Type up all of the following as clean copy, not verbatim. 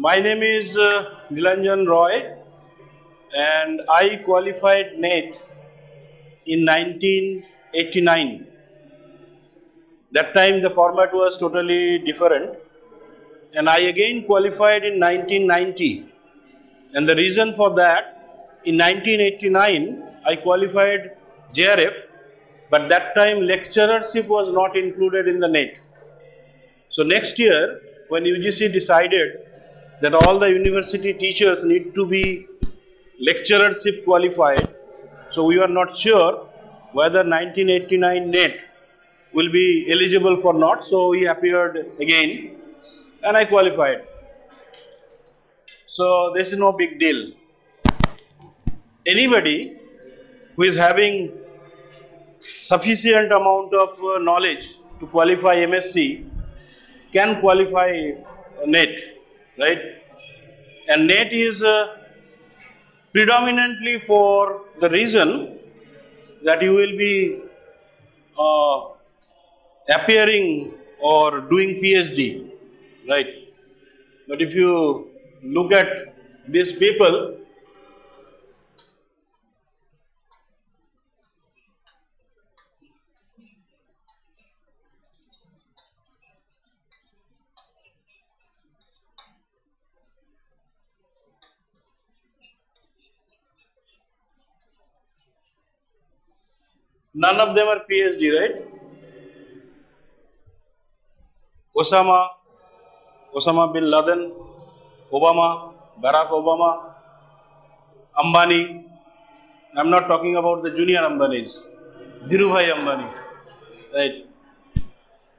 My name is Nilanjan Roy, and I qualified NET in 1989. That time the format was totally different, and I again qualified in 1990. And the reason for that, in 1989 I qualified JRF, but that time lecturership was not included in the NET. So next year, when UGC decided that all the university teachers need to be lecturership qualified, so we were not sure whether 1989 NET will be eligible for not, so we appeared again and I qualified. So this is no big deal. Anybody who is having sufficient amount of knowledge to qualify MSc can qualify NET, right? And NET is predominantly for the reason that you will be appearing or doing PhD, right? But if you look at these people, none of them are PhD, right? Osama bin Laden, Obama, Barack Obama, Ambani. I'm not talking about the junior Ambanis, Dhirubhai Ambani, right?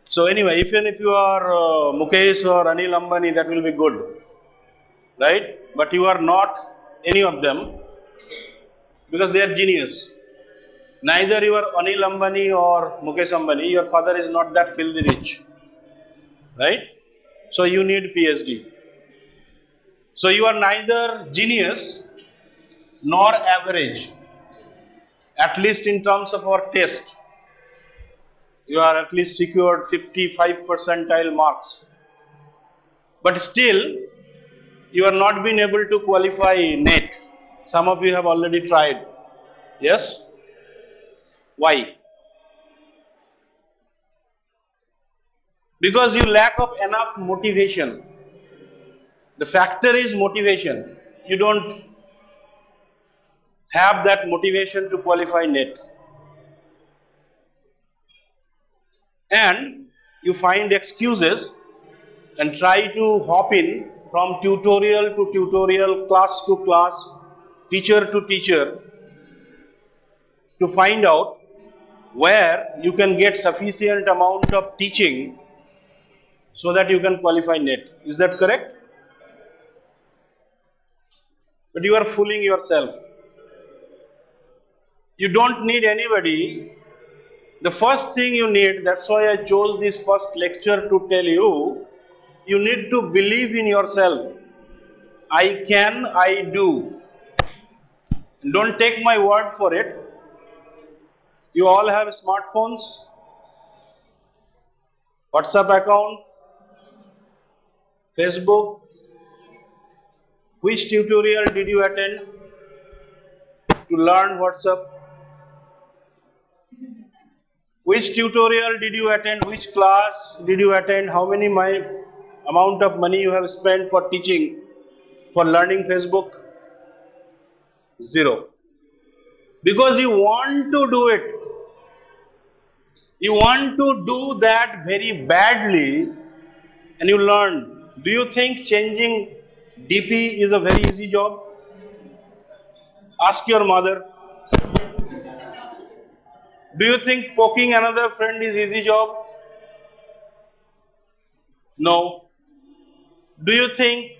So anyway, even if you are Mukesh or Anil Ambani, that will be good, right? But you are not any of them because they are genius. Neither you are Anil Ambani or Mukesh Ambani, your father is not that filthy rich, right? So you need PhD. So you are neither genius nor average, at least in terms of our test. You are at least secured 55 percentile marks. But still, you are not been able to qualify NET. Some of you have already tried. Yes? Why? Because you lack of enough motivation. The factor is motivation. You don't have that motivation to qualify NET. And you find excuses and try to hop in from tutorial to tutorial, class to class, teacher to teacher to find out where you can get sufficient amount of teaching so that you can qualify NET. Is that correct? But you are fooling yourself. You don't need anybody. The first thing you need, that's why I chose this first lecture to tell you, you need to believe in yourself. I can, I do. Don't take my word for it. You all have smartphones, WhatsApp account, Facebook. Which tutorial did you attend to learn WhatsApp? Which tutorial did you attend? Which class did you attend? How many amount of money you have spent for teaching, for learning Facebook? Zero. Because you want to do it. You want to do that very badly and you learn. Do you think changing DP is a very easy job? Ask your mother. Do you think poking another friend is easy job? No. Do you think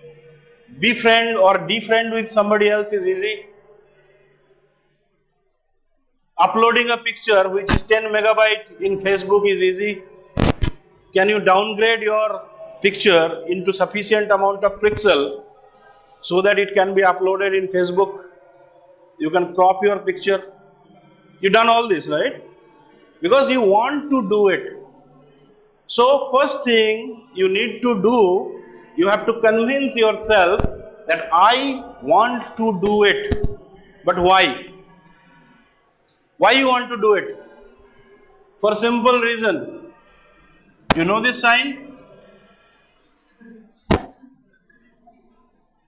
befriend or defriend with somebody else is easy? Uploading a picture which is 10 megabyte in Facebook is easy. Can you downgrade your picture into sufficient amount of pixel so that it can be uploaded in Facebook? You can crop your picture. You done all this, right? Because you want to do it. So first thing you need to do You have to convince yourself that I want to do it. But why? Why you want to do it? For simple reason. You know this sign?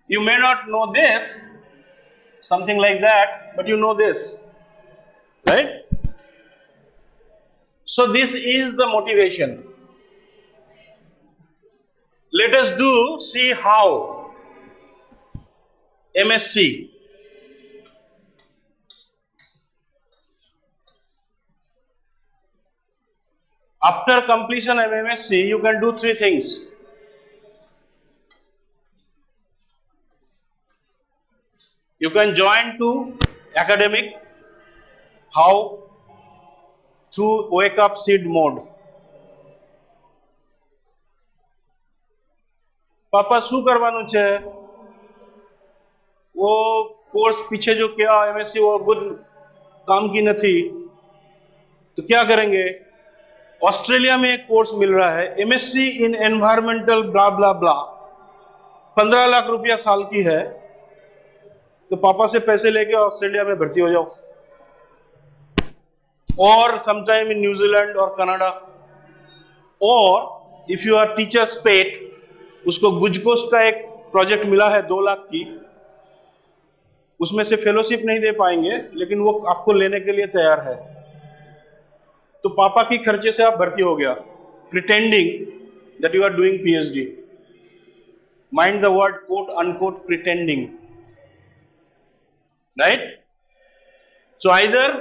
You may not know this, something like that, but you know this, right? So this is the motivation. Let us see how MSc. After completion of MSc, you can do 3 things. You can join to academic. How? Through wake up seed mode. पापा शू करवानु छे? वो course पीछे जो किया MSc वो good काम की नहीं, तो क्या करेंगे? ऑस्ट्रेलिया में एक कोर्स मिल रहा है एमएससी इन एनवायरमेंटल ब्ला ब्ला ब्ला, 15 लाख रुपया साल की है, तो पापा से पैसे लेके ऑस्ट्रेलिया में भर्ती हो जाओ, और समटाइम इन न्यूजीलैंड और कनाडा, और इफ यू आर टीचर्स पेट, उसको गुजकोस्ट का एक प्रोजेक्ट मिला है 2 लाख की, उसमें से फेलोशिप नहीं दे पाएंगे लेकिन वो आपको लेने के लिए तैयार है, तो पापा की खर्चे से आप भर्ती हो गया, pretending that you are doing PhD. Mind the word quote unquote pretending, right? So either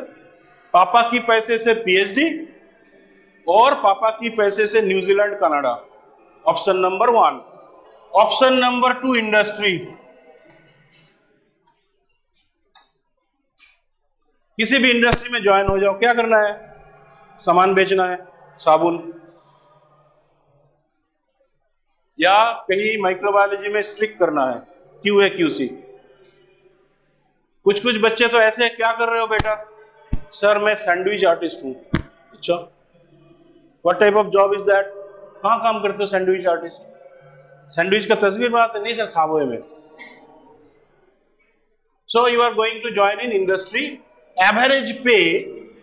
पापा की पैसे से पीएचडी और पापा की पैसे से New Zealand Canada, option number 1. Option number 2, industry. किसी भी इंडस्ट्री में ज्वाइन हो जाओ. क्या करना है? सामान बेचना है, साबुन, या कहीं माइक्रोबायोलॉजी में स्ट्रिक्ट करना है, क्यूए क्यूसी. कुछ कुछ बच्चे तो ऐसे, क्या कर रहे हो बेटा? सर मैं सैंडविच आर्टिस्ट हूं. अच्छा, what type of job is that? कहां काम करते हो सैंडविच आर्टिस्ट? सैंडविच का तस्वीर बनाते? नहीं सर, साबुए में. So you are going to join in industry. Average pay,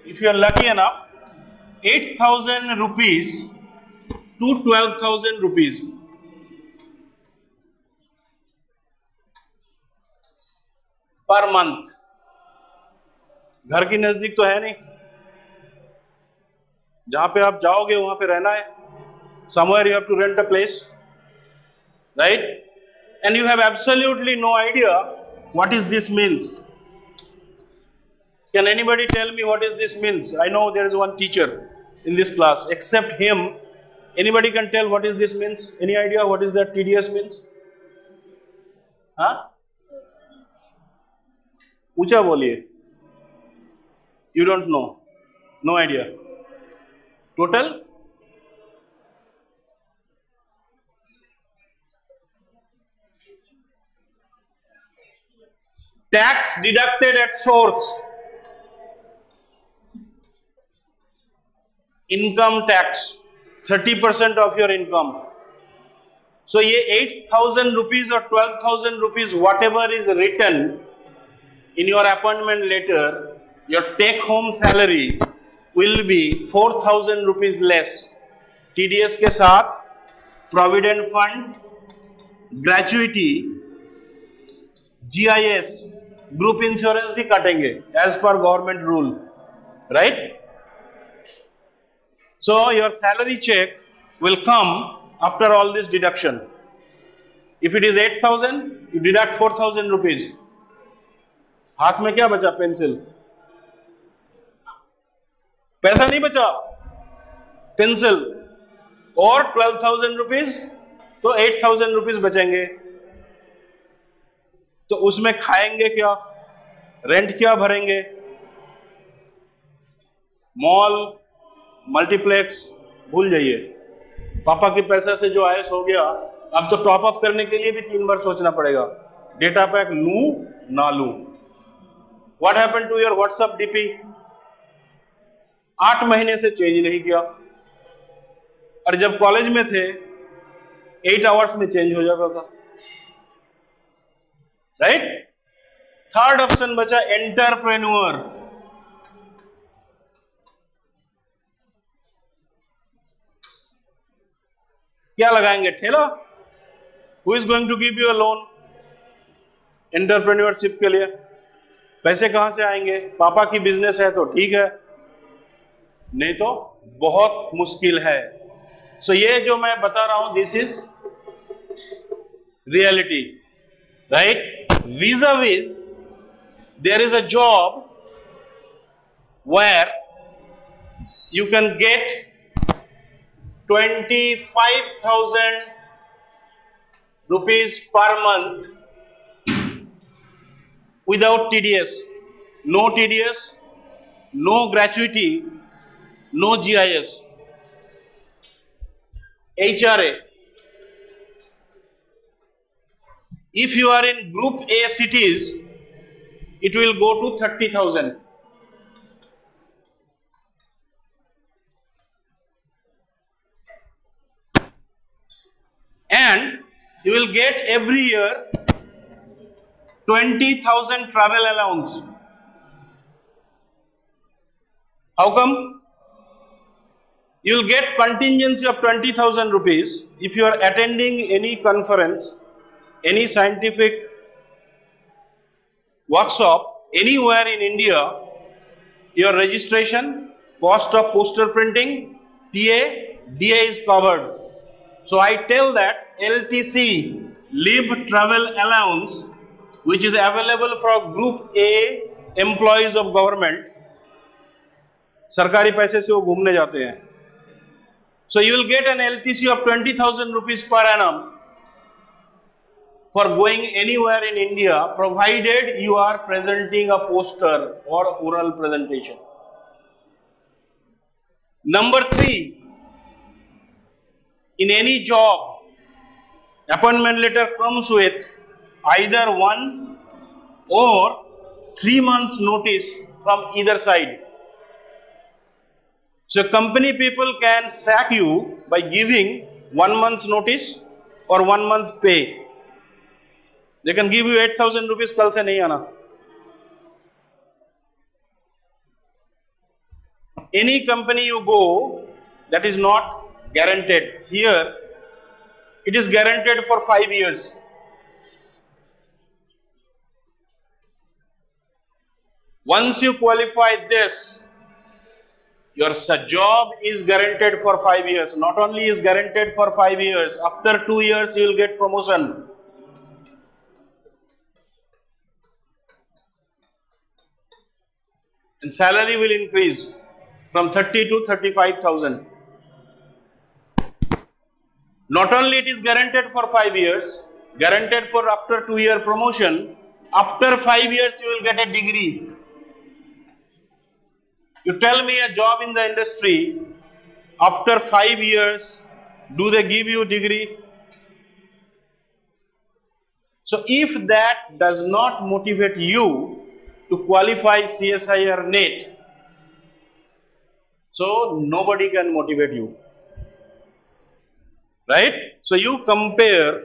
if you are lucky enough, 8,000 rupees to 12,000 rupees. Per month. घर की नजदीक तो है नहीं, जहां पे आप जाओगे वहां पे रहना है. Somewhere you have to rent a place, right? And you have absolutely no idea what is this means. Can anybody tell me what is this means? I know there is one teacher in this class. Except him, anybody can tell what is this means? Any idea what is that TDS means? Huh? ऊंचा बोलिए. You don't know. No idea. Total? Tax deducted at source. Income tax 30% of your income. So ये 8,000 rupees or 12,000 rupees, whatever is written in your appointment letter, your take home salary will be 4,000 rupees less. TDS के साथ provident fund, gratuity, GIS, group insurance भी काटेंगे as per government rule, right? So your salary check will come after all this deduction. If it is 8,000, you deduct 4,000 rupees. हाथ में क्या बचा? Pencil. पैसा नहीं बचा, पेंसिल. और 12,000 रुपीज, तो 8,000 रुपीज बचेंगे. तो उसमें खाएंगे क्या? रेंट क्या भरेंगे? मॉल, मल्टीप्लेक्स भूल जाइए. पापा के पैसे से जो आयस हो गया, अब तो टॉप अप करने के लिए भी 3 बार सोचना पड़ेगा. डेटा पैक लूं ना लूं. What happened to your WhatsApp DP? 8 महीने से चेंज नहीं किया. और जब कॉलेज में थे 8 आवर्स में चेंज हो जाता था, राइट। थर्ड ऑप्शन बचा एंटरप्रेन्योर। क्या लगाएंगे, ठेला? Who is going to give you a loan entrepreneurship के लिए? पैसे कहां से आएंगे? पापा की बिजनेस है तो ठीक है, नहीं तो बहुत मुश्किल है। सो ये जो मैं बता रहा हूं, this is reality, right. vis-a-vis there is a job where you can get 25,000 rupees per month without TDS, no TDS, no gratuity, no GIS, HRA. If you are in group A cities, it will go to 30,000. And you will get every year 20,000 travel allowance. How come? You will get contingency of 20,000 rupees if you are attending any conference, any scientific workshop anywhere in India. Your registration, cost of poster printing, TA, DA is covered. So I tell that LTC, Leave Travel Allowance, which is available for Group A employees of government, सरकारी पैसे से वो घूमने जाते हैं. So you will get an LTC of 20,000 rupees per annum for going anywhere in India, provided you are presenting a poster or oral presentation. Number 3, in any job, appointment letter comes with either 1 or 3 months notice from either side. So company people can sack you by giving 1 month's notice or 1 month pay. They can give you 8,000 rupees, कल से नहीं आना. Any company you go, that is not guaranteed. Here, it is guaranteed for 5 years. Once you qualify this, your job is guaranteed for 5 years. Not only is guaranteed for 5 years, after 2 years you will get promotion. And salary will increase from 30 to 35,000. Not only it is guaranteed for 5 years, guaranteed for after 2-year promotion, after 5 years you will get a degree. You tell me a job in the industry, after 5 years, do they give you degree? So if that does not motivate you to qualify CSIR NET, so nobody can motivate you, right? So you compare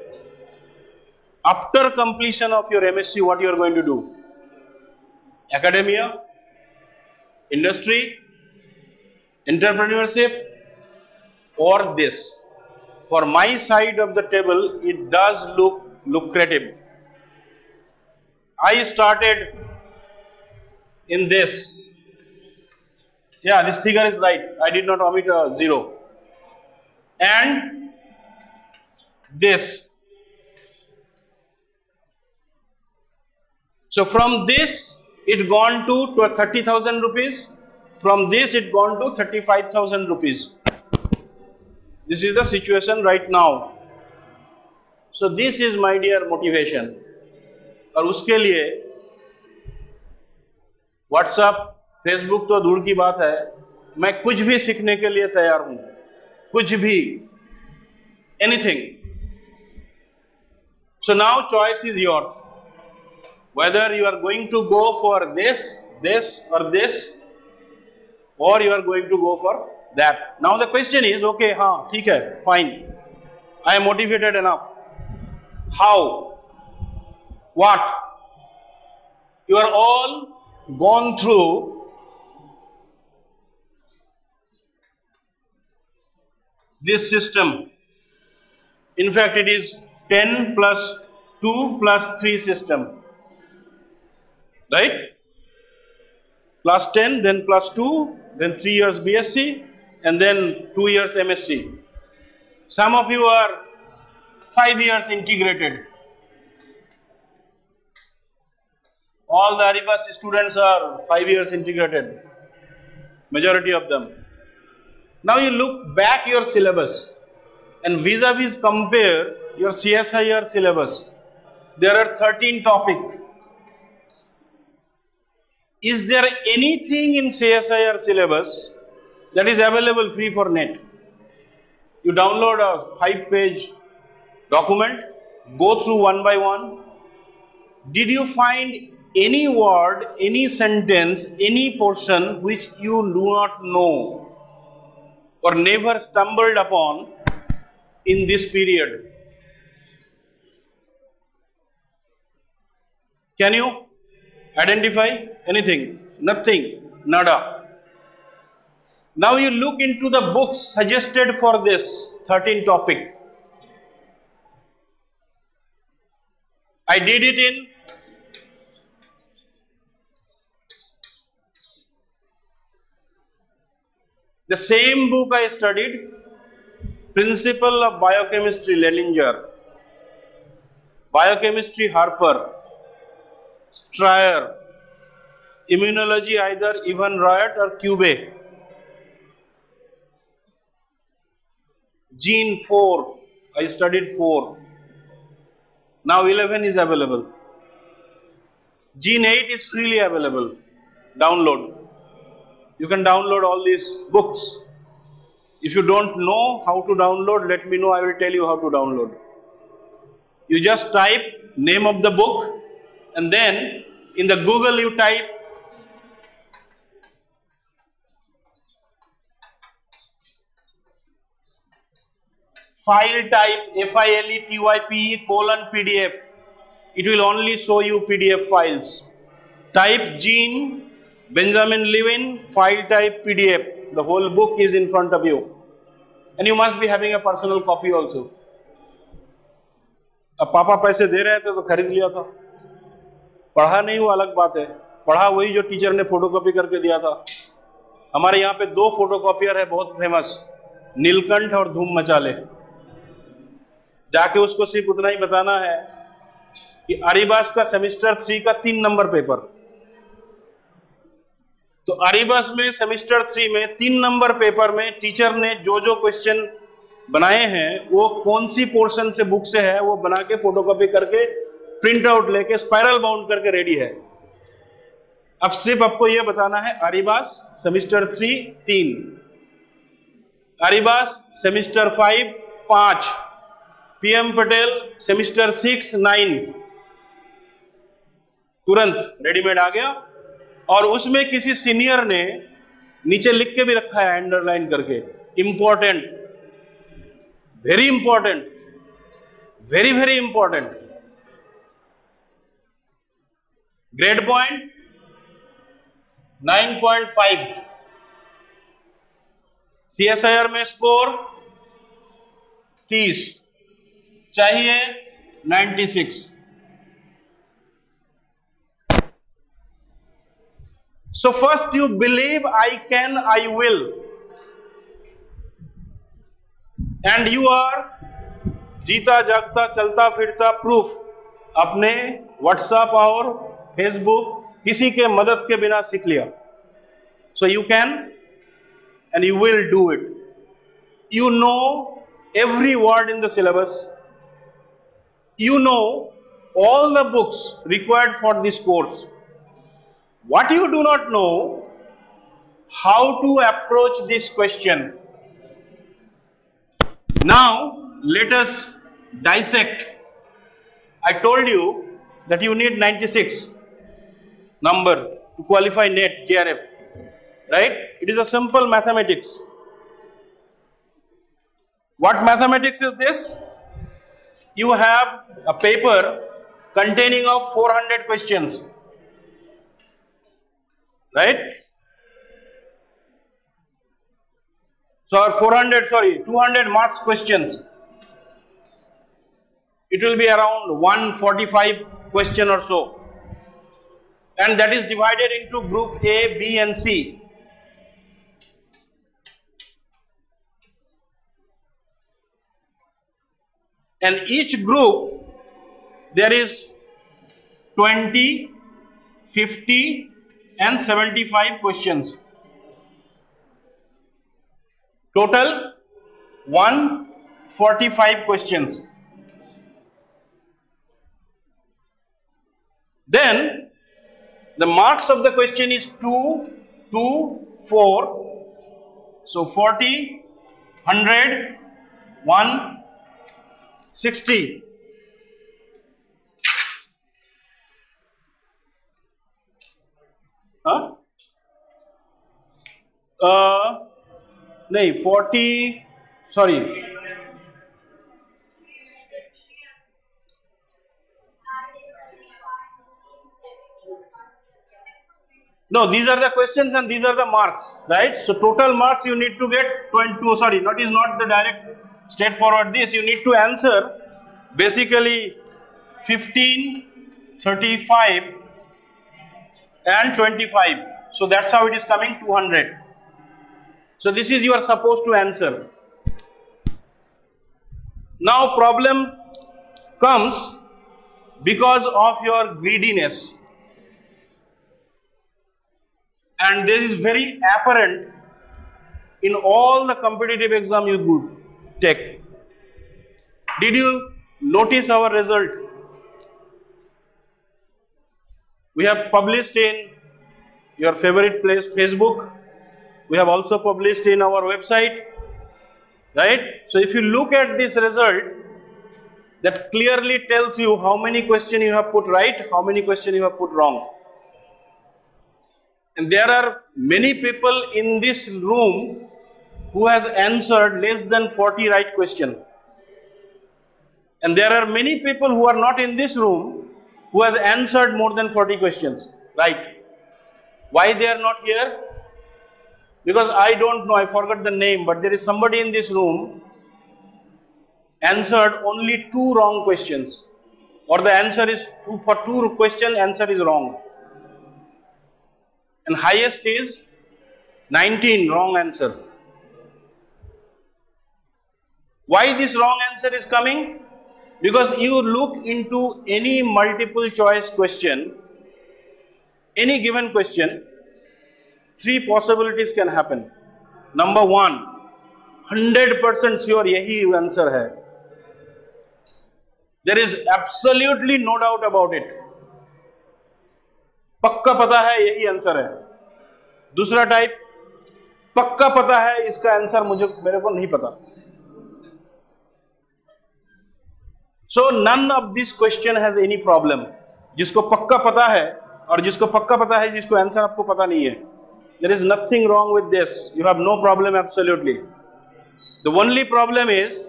after completion of your MSc what you are going to do. Academia, industry, entrepreneurship, or this. For my side of the table, it does look lucrative. I started in this. Yeah, this figure is right. I did not omit a 0. And this. So from this, it gone to 30,000 rupees. From this, it gone to 35,000 rupees. This is the situation right now. So this is my dear motivation. और उसके लिए WhatsApp, Facebook तो दूर की बात है, मैं कुछ भी सीखने के लिए तैयार हूं, कुछ भी, anything. So now choice is yours. Whether you are going to go for this, or this, or you are going to go for that. Now the question is, okay, हाँ, ठीक है, fine. I am motivated enough. How? What? You are all gone through this system. In fact, it is 10 plus 2 plus 3 system. Right? Plus 10, then plus 2, then 3 years BSc, and then 2 years MSc. Some of you are 5 years integrated. All the Aribas students are 5 years integrated. Majority of them. Now you look back your syllabus and vis-a-vis compare your CSIR syllabus. There are 13 topics. Is there anything in CSIR syllabus that is available free for net? You download a 5-page document, go through one by one. Did you find any word, any sentence, any portion which you do not know or never stumbled upon in this period? Can you identify anything? Nothing. Nada. Now you look into the books suggested for this 13 topic. I did it in the same book I studied, Principle of Biochemistry, Leninger, Biochemistry, Harper, Stryer, Immunology, either Ivan Riot or Cube, Gene 4, I studied 4. Now 11 is available. Gene 8 is freely available. Download. You can download all these books. If you don't know how to download, let me know. I will tell you how to download. You just type name of the book and then in the Google you type file type FILETYPE:PDF. It will only show you PDF files. Type Gene Benjamin Levin, file type PDF. The whole book is in front of you. And you must be having a personal copy also. अब पापा पैसे दे रहे थे तो खरीद लिया था. पढ़ा नहीं वो अलग बात है. पढ़ा वही जो टीचर ने फोटोकॉपी करके दिया था. हमारे यहाँ पे 2 फोटोकॉपियर है बहुत फेमस, नीलकंठ और धूम मचाले. जाके उसको सिर्फ उतना ही बताना है कि अरीबास का सेमेस्टर 3 का 3 नंबर पेपर. तो अरीबास में सेमेस्टर 3 में 3 नंबर पेपर में टीचर ने जो जो क्वेश्चन बनाए हैं वो कौन सी पोर्शन से बुक से है वो बना के फोटोकॉपी करके प्रिंट आउट लेके स्पाइरल बाउंड करके रेडी है. अब सिर्फ आपको ये बताना है अरीबास सेमेस्टर 3 3, अरीबास सेमेस्टर 5 5, PM पटेल सेमेस्टर 6 9. तुरंत रेडीमेड आ गया. और उसमें किसी सीनियर ने नीचे लिख के भी रखा है अंडरलाइन करके, important, very important, very very important. Grade point 9.5, CSIR में स्कोर 30, चाहिए 96. So first you believe I can, I will, and you are जीता जागता चलता फिरता प्रूफ अपने व्हाट्सएप और फेसबुक किसी के मदद के बिना सीख लिया. So you can and you will do it. You know every word in the syllabus. You know all the books required for this course. What you do not know, how to approach this question. Now, let us dissect. I told you that you need 96 number to qualify NET, JRF, right? It is a simple mathematics. What mathematics is this? you have a paper containing of 400 questions, right? So 200 marks questions. It will be around 145 question or so, and that is divided into group A, B and C. And each group there is 20, 50 and 75 questions. Total 145 questions. Then the marks of the question is 2, 2, 4. So 40, 100, 160. Huh? नहीं 40, sorry. No, these are the questions and these are the marks, right? So total marks you need to get 22, sorry, not is not the direct straightforward this. You need to answer basically 15, 35 and 25. So that's how it is coming 200. So this is you are supposed to answer. Now problem comes because of your greediness. And this is very apparent in all the competitive exam you take. Did you notice our result? We have published in your favorite place, Facebook. We have also published in our website, right? So if you look at this result, that clearly tells you how many questions you have put right, how many questions you have put wrong. And there are many people in this room who has answered less than 40 right questions. And there are many people who are not in this room who has answered more than 40 questions, right? Why they are not here? Because I don't know, I forgot the name, but there is somebody in this room answered only 2 wrong questions. Or the answer is, for 2 questions, answer is wrong. And highest is 19 wrong answer. Why this wrong answer is coming? Because you look into any multiple choice question, any given question, 3 possibilities can happen. Number 1, 100% sure यही answer है. There is absolutely no doubt about it. पक्का पता है यही answer है. दूसरा type, पक्का पता है इसका आंसर मेरे को नहीं पता. So none of this question has any problem. जिसको पक्का पता है और जिसको पक्का पता है जिसको आंसर आपको पता नहीं है. There is nothing wrong with this. You have no problem absolutely. The only problem is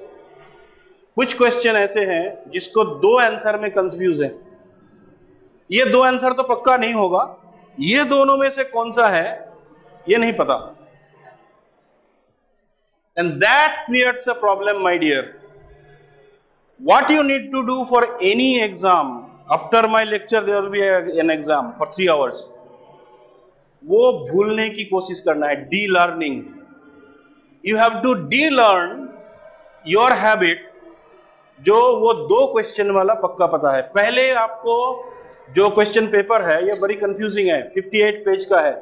कुछ क्वेश्चन ऐसे हैं जिसको 2 आंसर में कंफ्यूज है. ये 2 आंसर तो पक्का नहीं होगा, ये दोनों में से कौन सा है ये नहीं पता. And that creates a problem, my dear. What you need to do for any exam, after my lecture there will be an exam for 3 hours. वो भूलने की कोशिश करना है, de-learning. You have to de-learn your habit जो वो 2 question वाला पक्का पता है. पहले आपको जो क्वेश्चन पेपर है ये बड़ी कंफ्यूजिंग है, 58 पेज का है,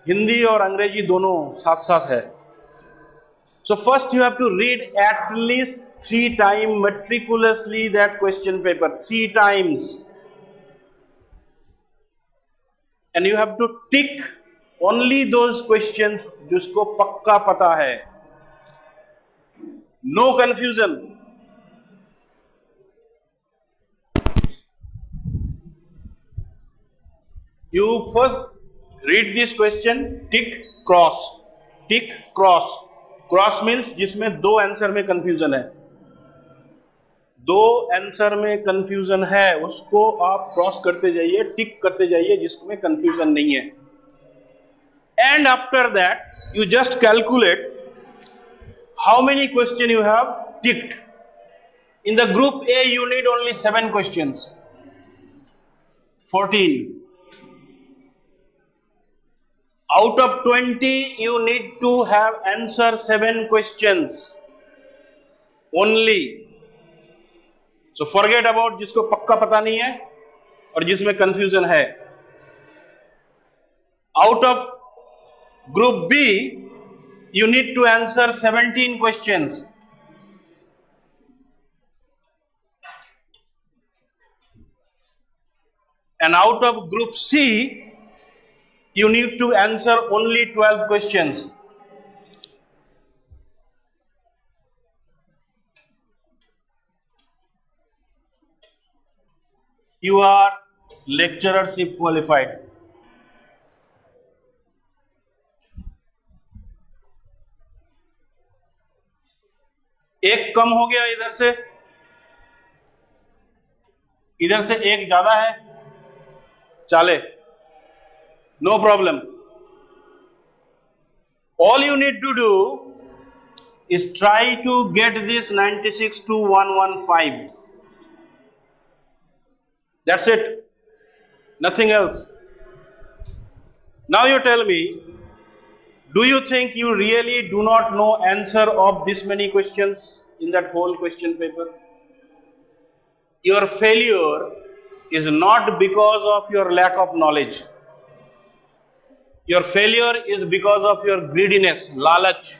हिंदी और अंग्रेजी दोनों साथ साथ है. So first you have to read at least 3 times meticulously that question paper, 3 times. And you have to tick only those questions जिसको पक्का पता है. No confusion. You first read this question, tick, cross. Tick, cross. Cross means जिसमें 2 answer में confusion है. दो answer में confusion है उसको आप क्रॉस करते जाइए, टिक करते जाइए जिसमें कंफ्यूजन नहीं है. And after that, you just calculate how many questions you have ticked. In the group A, you need only 7 questions. 14. Out of 20, you need to have answer 7 questions only. So forget about जिसको पक्का पता नहीं है और जिसमें confusion है. Out of Group B, you need to answer 17 questions. And out of Group C, you need to answer only 12 questions. You are lecturership qualified. एक कम हो गया इधर से एक ज्यादा है, चले, no problem. All you need to do is try to get this 96 to 115. That's it. Nothing else. Now you tell me, do you think you really do not know answer of this many questions in that whole question paper? Your failure is not because of your lack of knowledge. Your failure is because of your greediness, लालच.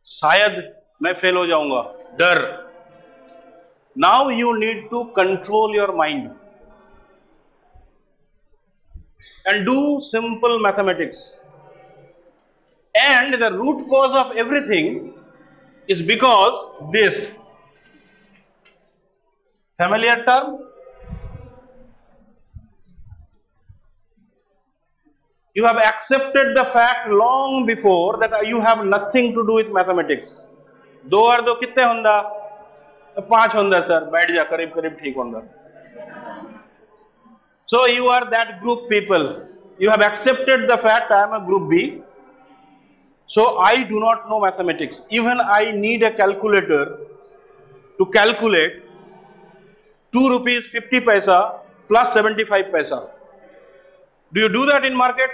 शायद मैं fail हो जाऊंगा, डर. Now you need to control your mind and do simple mathematics. And the root cause of everything is because this. Familiar term? You have accepted the fact long before that you have nothing to do with mathematics. 2 और 2 कितने होंदा? 5 होंदा sir, बैठ जा, करीब करीब ठीक होंदा. So you are that group people. You have accepted the fact I am a group B. So I do not know mathematics. Even I need a calculator to calculate 2 rupees 50 paisa plus 75 paisa. Do you do that in market?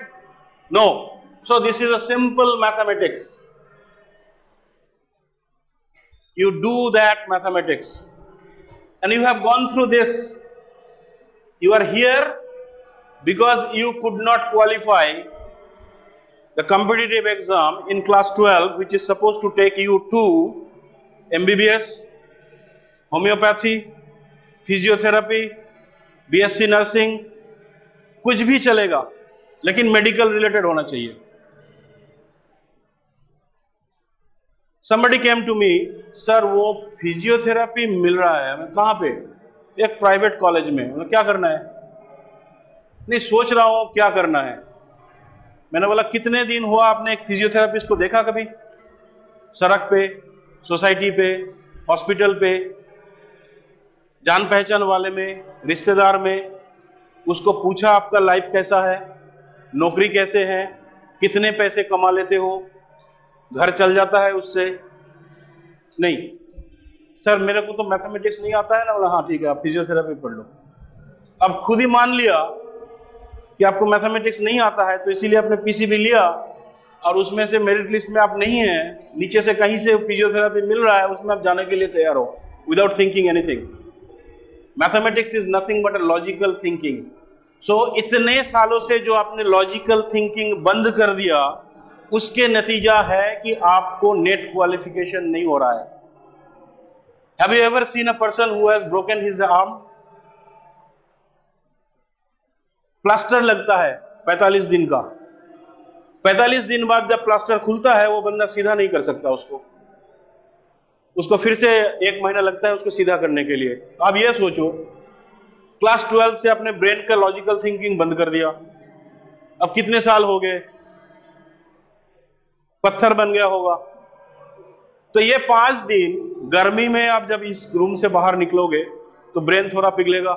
No. So this is a simple mathematics. You do that mathematics. And you have gone through this. You are here because you could not qualify the competitive exam in class 12, which is supposed to take you to MBBS, homeopathy, physiotherapy, BSc nursing, कुछ भी चलेगा, लेकिन medical related होना चाहिए. Somebody came to me, sir वो physiotherapy मिल रहा है हमें, कहाँ पे? एक प्राइवेट कॉलेज में. क्या करना है? नहीं, सोच रहा हूँ क्या करना है. मैंने बोला कितने दिन हुआ आपने एक फिजियोथेरापिस्ट को देखा कभी? सड़क पे, सोसाइटी पे, हॉस्पिटल पे, जान पहचान वाले में, रिश्तेदार में? उसको पूछा आपका लाइफ कैसा है, नौकरी कैसे है, कितने पैसे कमा लेते हो, घर चल जाता है उससे? नहीं सर मेरे को तो मैथमेटिक्स नहीं आता है ना. बोला हाँ ठीक है, आप फिजियोथेरापी पढ़ लो. अब खुद ही मान लिया कि आपको मैथमेटिक्स नहीं आता है, तो इसीलिए आपने पीसीबी लिया और उसमें से मेरिट लिस्ट में आप नहीं है, नीचे से कहीं से फिजियोथेरापी मिल रहा है, उसमें आप जाने के लिए तैयार हो without thinking anything. Mathematics is nothing but a logical thinking. So इतने सालों से जो आपने लॉजिकल थिंकिंग बंद कर दिया, उसके नतीजा है कि आपको नेट क्वालिफिकेशन नहीं हो रहा है. Have you ever seen a person who has broken his arm? Plaster लगता है 45 दिन का. 45 दिन बाद जब प्लास्टर खुलता है, वो बंदा सीधा नहीं कर सकता उसको फिर से 1 महीना लगता है उसको सीधा करने के लिए. आप ये सोचो, क्लास 12 से अपने ब्रेन का लॉजिकल थिंकिंग बंद कर दिया, अब कितने साल हो गए, पत्थर बन गया होगा. तो ये 5 दिन गर्मी में आप जब इस रूम से बाहर निकलोगे तो ब्रेन थोड़ा पिघलेगा,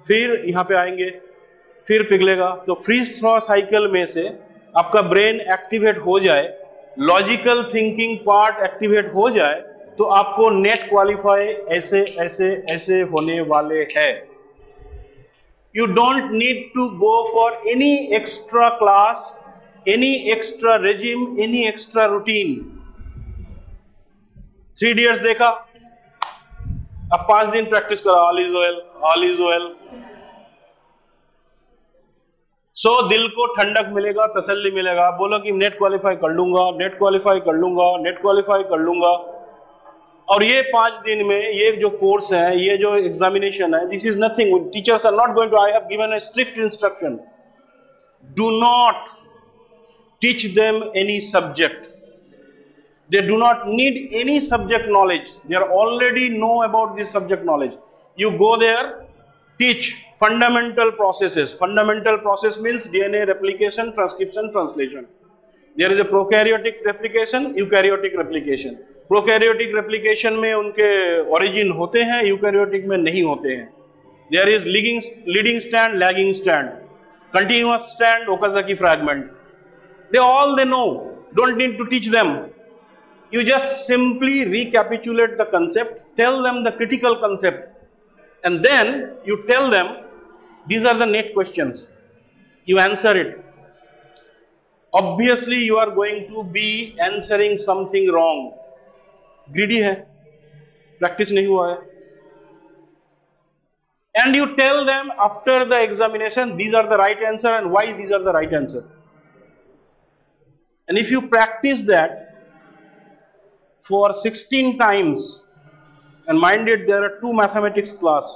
फिर यहाँ पे आएंगे, फिर पिघलेगा। तो फ्रीज थ्रॉ साइकिल में से आपका ब्रेन एक्टिवेट हो जाए, लॉजिकल थिंकिंग पार्ट एक्टिवेट हो जाए, तो आपको नेट क्वालिफाई ऐसे ऐसे ऐसे होने वाले हैं। You don't need to go for any extra class, any extra regime, any extra routine. 3 Idiots देखा, अब 5 दिन प्रैक्टिस करो, all is well, all is well. सो दिल को ठंडक मिलेगा, तसल्ली मिलेगा। आप बोलो कि नेट क्वालिफाई कर लूंगा, नेट क्वालिफाई कर लूंगा, नेट क्वालिफाई कर लूंगा। और ये 5 दिन में ये जो कोर्स है, ये जो एग्जामिनेशन है, this is nothing. Teachers are not going to, I have given a strict instruction, do not teach them any subject. They do not need any subject knowledge. They are already know about this subject knowledge. You go there, teach fundamental processes. Fundamental process means DNA replication, transcription, translation. There is a prokaryotic replication, eukaryotic replication. Prokaryotic replication में उनके origin होते हैं, eukaryotic में नहीं होते हैं. There is leading strand, lagging strand, continuous strand, Okazaki fragment. They know. Don't need to teach them. You just simply recapitulate the concept, tell them the critical concept, and then you tell them, these are the net questions. You answer it. Obviously, you are going to be answering something wrong. Greedy है, practice नहीं हुआ है. And you tell them after the examination, these are the right answer and why these are the right answer. And if you practice that for 16 times, and mind it, there are 2 mathematics class,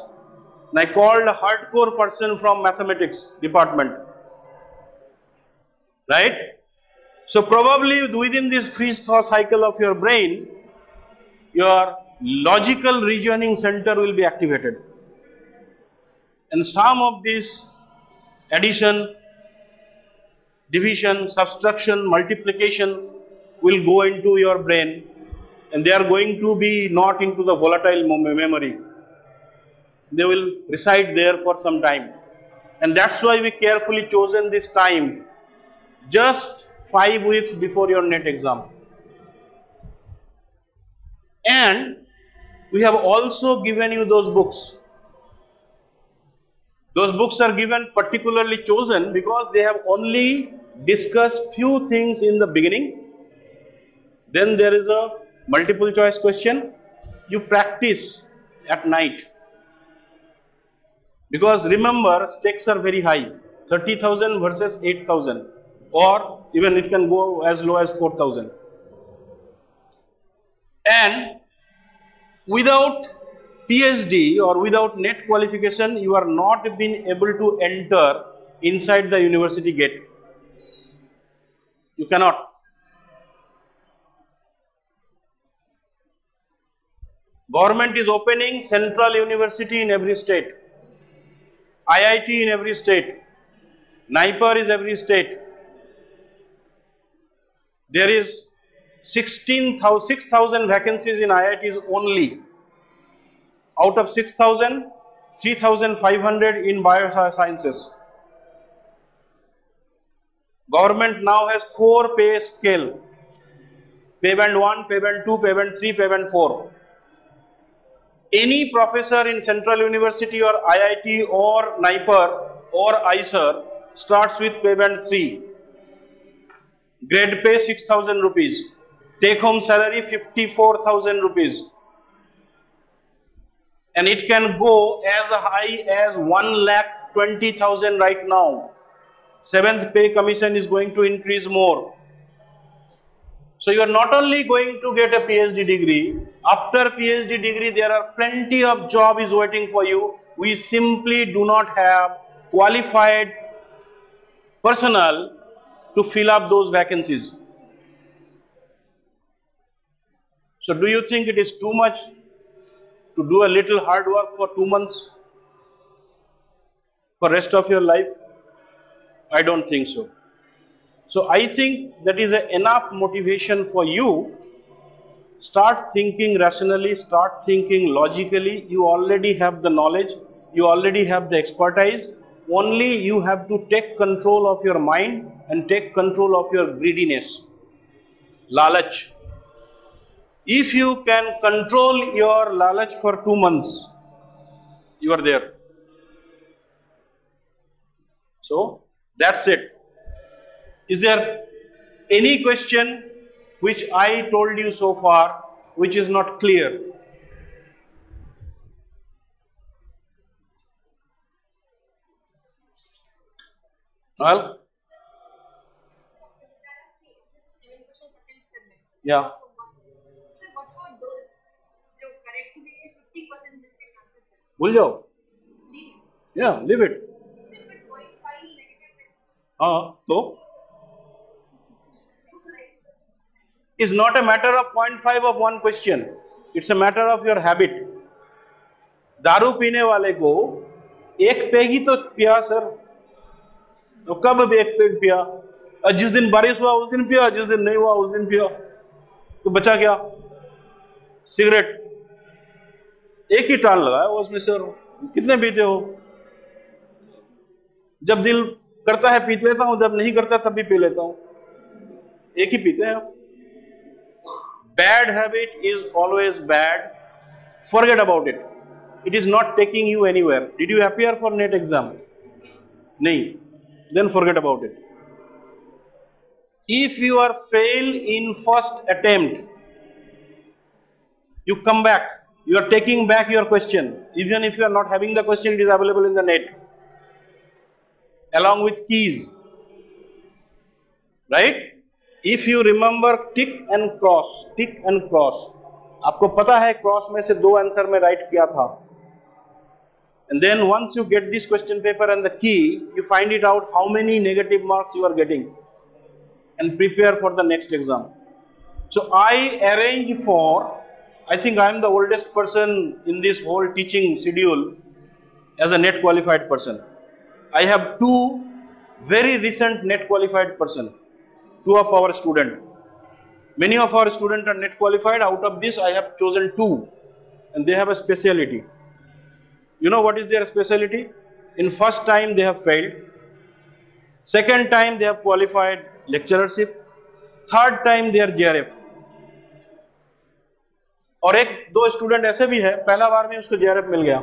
and I called a hardcore person from mathematics department, right? So probably within this freeze thaw cycle of your brain, your logical reasoning center will be activated, and some of this addition, division, subtraction, multiplication will go into your brain, and they are going to be not into the volatile memory. They will reside there for some time. And that's why we carefully chosen this time, just 5 weeks before your NET exam. And we have also given you those books. Those books are given particularly chosen because they have only discussed few things in the beginning. Then there is a multiple choice question. You practice at night, because remember, stakes are very high, 30,000 versus 8,000, or even it can go as low as 4,000. And without PhD or without NET qualification, you are not been able to enter inside the university gate. You cannot. Government is opening central university in every state, IIT in every state, NIPER is every state. There is 6,000 vacancies in IITs only. Out of 6,000, 3,500 in biosciences. Government now has 4 pay scale: pay band 1, pay band 2, pay band 3, pay band 4. Any professor in Central University or IIT or NIPER or ICER starts with pay band 3. Grade pay 6,000 rupees. Take home salary 54,000 rupees. And it can go as high as 1,20,000 right now. 7th pay commission is going to increase more. So you are not only going to get a PhD degree, after PhD degree there are plenty of job is waiting for you. We simply do not have qualified personnel to fill up those vacancies. So do you think it is too much to do a little hard work for 2 months for rest of your life? I don't think so. So I think that is enough motivation for you. start thinking rationally, start thinking logically. You already have the knowledge, you already have the expertise. Only you have to take control of your mind and take control of your greediness, lalach. If you can control your lalach for 2 months, you are there. So that's it. Is there any question which I told you so far which is not clear? Well, yeah. भूल जाओ. Yeah, leave it. So it's not a matter of 0.5 of one question. It's a matter of your habit. दारू पीने वाले को एक peg ही तो पिया sir, तो कब एक पेग पिया? जिस दिन बारिश हुआ उस दिन पिया, जिस दिन नहीं हुआ उस दिन पिया, तो बचा क्या? सिगरेट एक ही टाल लगाया उसमें सर, कितने पीते हो? जब दिल करता है पी लेता हूं, जब नहीं करता तब भी पी लेता हूं, एक ही पीते हैं. Bad habit is always bad. Forget about it. It is not taking you anywhere. Did you appear for NET exam? No. Then forget about it. If you are failed in first attempt, you come back. You are taking back your question. Even if you are not having the question, it is available in the net, along with keys. Right? If you remember tick and cross, tick and cross. आपको पता है cross में से 2 answer में right किया था. And then once you get this question paper and the key, you find it out how many negative marks you are getting and prepare for the next exam. So I arrange for, I think I am the oldest person in this whole teaching schedule as a NET qualified person. I have 2 very recent NET qualified person, 2 of our students. Many of our students are NET qualified. Out of this I have chosen 2 and they have a speciality. You know what is their specialty? In first time they have failed, second time they have qualified lecturership, third time they are JRF. और 1-2 student ऐसे भी है पहला बार में उसको JRF मिल गया.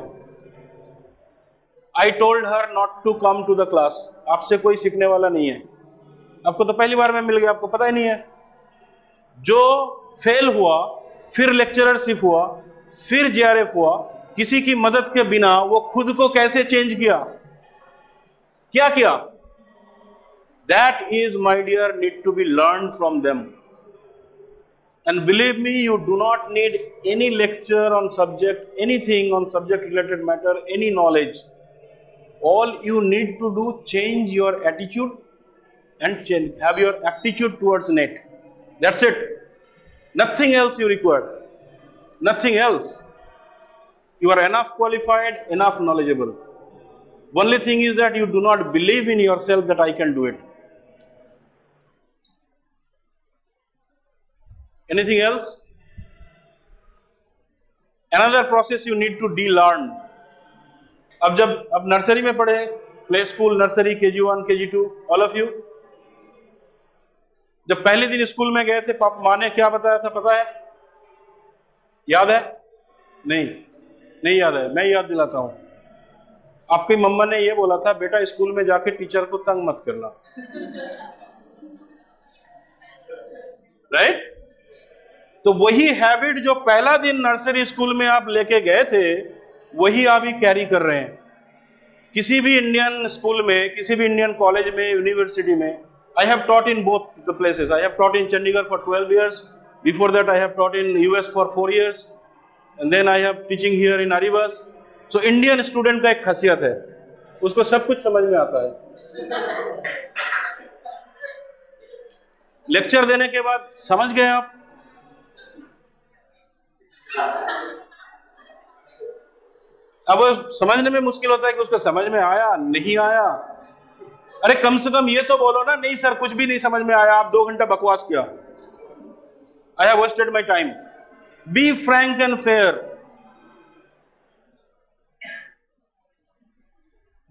I told her not to come to the class. आपसे कोई सीखने वाला नहीं है, आपको तो पहली बार में मिल गया, आपको पता ही नहीं है. जो फेल हुआ, फिर लेक्चररशिप हुआ, फिर JRF हुआ, किसी की मदद के बिना वो खुद को कैसे चेंज किया, क्या किया? That is, my dear, need to be learned from them. And believe me, you do not need any lecture on subject, anything on subject related matter, any knowledge. All you need to do, change your attitude and have your aptitude towards NET. That's it. Nothing else you require. Nothing else. You are enough qualified, enough knowledgeable. Only thing is that you do not believe in yourself that I can do it. Anything else? Another process you need to de-learn. अब nursery में पढ़े, play school, nursery, KG1, KG2, all of you. जब पहले दिन school में गए थे, माँ ने क्या बताया था पता है? याद है? नहीं याद है, मैं याद दिलाता हूं. आपकी मम्मा ने ये बोला था, बेटा स्कूल में जाके टीचर को तंग मत करना. राइट? तो वही हैबिट जो पहला दिन नर्सरी स्कूल में आप लेके गए थे, वही आप ही कैरी कर रहे हैं. किसी भी इंडियन स्कूल में, किसी भी इंडियन कॉलेज में, यूनिवर्सिटी में, I have taught in both the places. I have taught in Chandigarh for 12 years. Before that I have taught in US for 4 years. And then I have teaching here in Arivas. So Indian student का एक खासियत है, उसको सब कुछ समझ में आता है. लेक्चर देने के बाद समझ गए आप? अब समझने में मुश्किल होता है कि उसको समझ में आया, नहीं आया. अरे कम से कम ये तो बोलो ना, नहीं सर कुछ भी नहीं समझ में आया, आप 2 घंटा बकवास किया. I have wasted my time. Be frank and fair.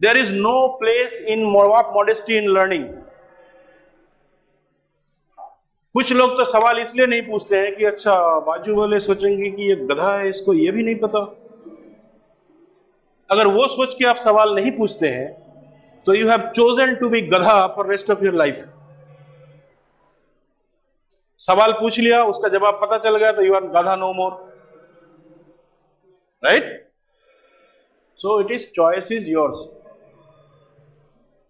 There is no place in modesty in learning. कुछ लोग तो सवाल इसलिए नहीं पूछते हैं कि अच्छा बाजू वाले सोचेंगे कि ये गधा है, इसको ये भी नहीं पता। अगर वो सोच के आप सवाल नहीं पूछते हैं तो you have chosen to be गधा for rest of your life. सवाल पूछ लिया, उसका जवाब पता चल गया तो यू आर गधा no more, right? So it is choice is yours.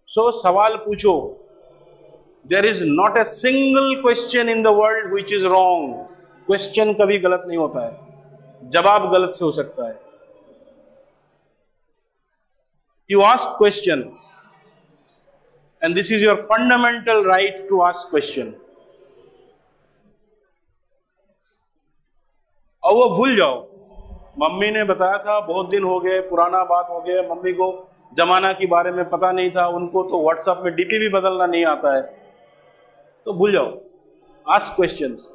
So सवाल पूछो। There is not a single question in the world which is wrong. Question कभी गलत नहीं होता है, जवाब गलत से हो सकता है। You ask question, and this is your fundamental right to ask question. और वो भूल जाओ, मम्मी ने बताया था, बहुत दिन हो गए, पुराना बात हो गया, मम्मी को जमाना के बारे में पता नहीं था, उनको तो व्हाट्सएप में डीपी भी बदलना नहीं आता है, तो भूल जाओ। Ask questions.